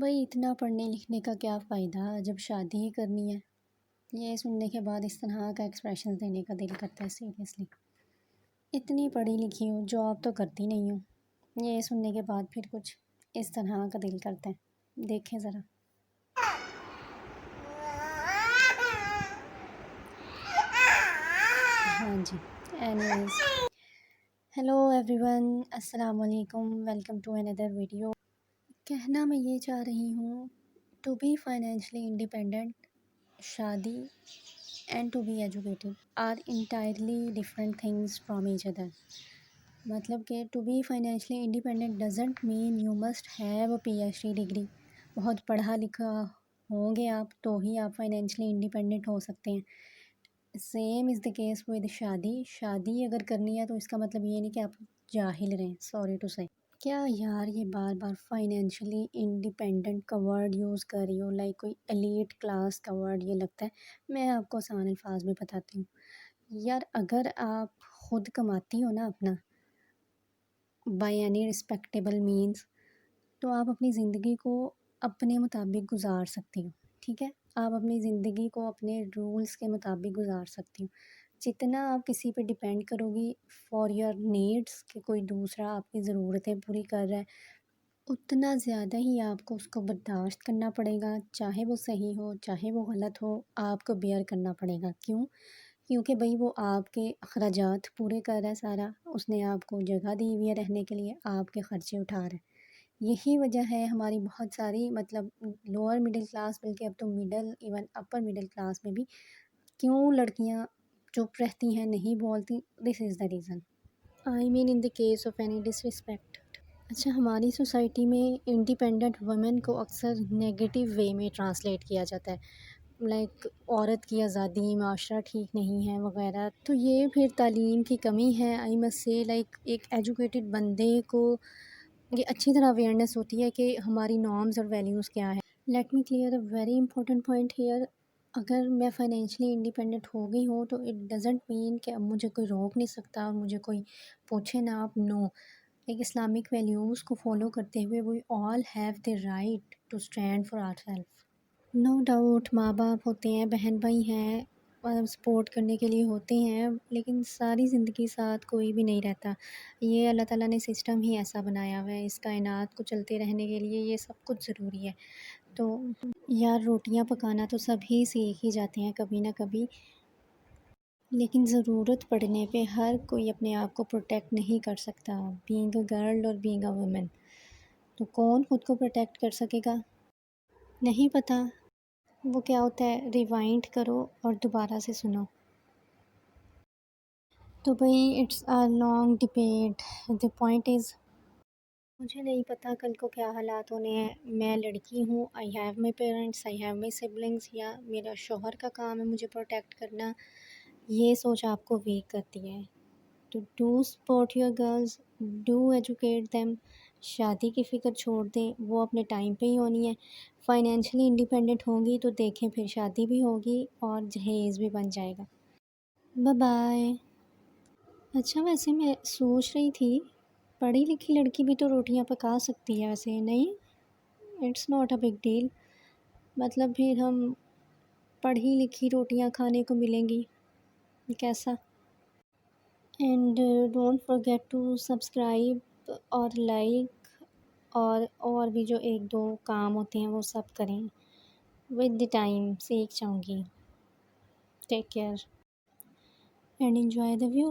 بھائی اتنا پڑھنے لکھنے کا کیا فائدہ جب شادی ہی کرنی ہے؟ یہ سننے کے بعد اس طرح کا ایکسپریشن دینے کا دل کرتا ہے سیریسلی۔ اتنی پڑھی لکھی ہوں، جاب تو کرتی نہیں ہوں، یہ سننے کے بعد پھر کچھ اس طرح کا دل کرتا ہے۔ دیکھیں ذرا۔ ہاں جی، اینیویز، ہیلو ایوری ون، السلام علیکم، ویلکم ٹو اندر ویڈیو۔ کہنا میں یہ چاہ رہی ہوں، ٹو بی فائنینشلی انڈیپینڈنٹ، شادی and to be educated are entirely different things from each other. مطلب کہ to be financially independent doesn't mean you must have a P H D degree. بہت پڑھا لکھا ہوں گے آپ تو ہی آپ فائنینشلی انڈیپینڈنٹ ہو سکتے ہیں۔ Same is the case with شادی اگر کرنی ہے تو اس کا مطلب یہ نہیں کہ آپ جاہل رہیں، سوری ٹو سے۔ کیا یار یہ بار بار فائنینشلی انڈیپینڈنٹ کا ورڈ یوز کر رہی ہو، لائک کوئی ایلیٹ کلاس کا ورڈ یہ لگتا ہے۔ میں آپ کو آسان الفاظ میں بتاتی ہوں یار، اگر آپ خود کماتی ہو نا اپنا بائی اینی رسپیکٹیبل مینس، تو آپ اپنی زندگی کو اپنے مطابق گزار سکتی ہو، ٹھیک ہے؟ آپ اپنی زندگی کو اپنے رولز کے مطابق گزار سکتی ہو۔ جتنا آپ کسی پہ ڈیپینڈ کرو گی فار یور نیڈس کہ کوئی دوسرا آپ کی ضرورتیں پوری کر رہا ہے، اتنا زیادہ ہی آپ کو اس کو برداشت کرنا پڑے گا، چاہے وہ صحیح ہو چاہے وہ غلط ہو، آپ کو بیئر کرنا پڑے گا۔ کیونکہ بھائی وہ آپ کے اخراجات پورے کر رہا ہے سارا، اس نے آپ کو جگہ دی ہوئی ہے رہنے کے لیے، آپ کے خرچے اٹھا رہے ہیں۔ یہی وجہ ہے ہماری بہت ساری مطلب لوور مڈل کلاس، بلکہ اب تو middle even upper middle class میں بھی کیوں لڑکیاں چپ رہتی ہیں، نہیں بولتی، this is the reason, I mean in the case of any disrespect. اچھا، ہماری سوسائٹی میں انڈیپینڈنٹ وومن کو اکثر نیگیٹو وے میں ٹرانسلیٹ کیا جاتا ہے، لائک عورت کی آزادی، معاشرہ ٹھیک نہیں ہے وغیرہ۔ تو یہ پھر تعلیم کی کمی ہے، آئی مسٹ سے، لائک ایک ایجوکیٹڈ بندے کو یہ اچھی طرح اویئرنیس ہوتی ہے کہ ہماری نارمز اور ویلیوز کیا ہے۔ Let me clear a very important point here, اگر میں فائنینشلی انڈیپینڈنٹ ہو گئی ہوں تو اٹ ڈزنٹ مین کہ اب مجھے کوئی روک نہیں سکتا اور مجھے کوئی پوچھے نہ۔ آپ نو، ایک اسلامک ویلیوز کو فالو کرتے ہوئے we all have the right to stand for our self. No doubt ماں باپ ہوتے ہیں، بہن بھائی ہیں، سپورٹ کرنے کے لیے ہوتے ہیں، لیکن ساری زندگی ساتھ کوئی بھی نہیں رہتا۔ یہ اللہ تعالیٰ نے سسٹم ہی ایسا بنایا ہوا ہے، اس کائنات کو چلتے رہنے کے لیے یہ سب کچھ ضروری ہے۔ تو یار روٹیاں پکانا تو سب ہی سیکھ ہی جاتے ہیں کبھی نہ کبھی، لیکن ضرورت پڑنے پہ ہر کوئی اپنے آپ کو پروٹیکٹ نہیں کر سکتا، بینگ اے گرل اور بینگ اے وومن۔ تو کون خود کو پروٹیکٹ کر سکے گا؟ نہیں پتہ، وہ کیا ہوتا ہے، ریوائنڈ کرو اور دوبارہ سے سنو۔ تو بھائی it's a long debate, the point is, مجھے نہیں پتہ کل کو کیا حالات ہونے ہیں۔ میں لڑکی ہوں، I have my parents, I have my siblings, یا میرا شوہر کا کام ہے مجھے پروٹیکٹ کرنا، یہ سوچ آپ کو ویک کرتی ہے۔ تو do support your girls, do educate them. شادی کی فکر چھوڑ دیں، وہ اپنے ٹائم پہ ہی ہونی ہے۔ فائنینشلی انڈیپینڈنٹ ہوں گی تو دیکھیں پھر شادی بھی ہوگی اور جہیز بھی بن جائے گا۔ Bye bye. اچھا ویسے میں سوچ رہی تھی، پڑھی لکھی لڑکی بھی تو روٹیاں پکا سکتی ہے ویسے، نہیں؟ It's not a big deal, مطلب پھر ہم پڑھی لکھی روٹیاں کھانے کو ملیں گی، کیسا؟ And don't forget to subscribe اور لائک، اور بھی جو ایک دو کام ہوتے ہیں وہ سب کریں، ود دی ٹائم سیکھ جاؤں گی۔ Take care and enjoy the view.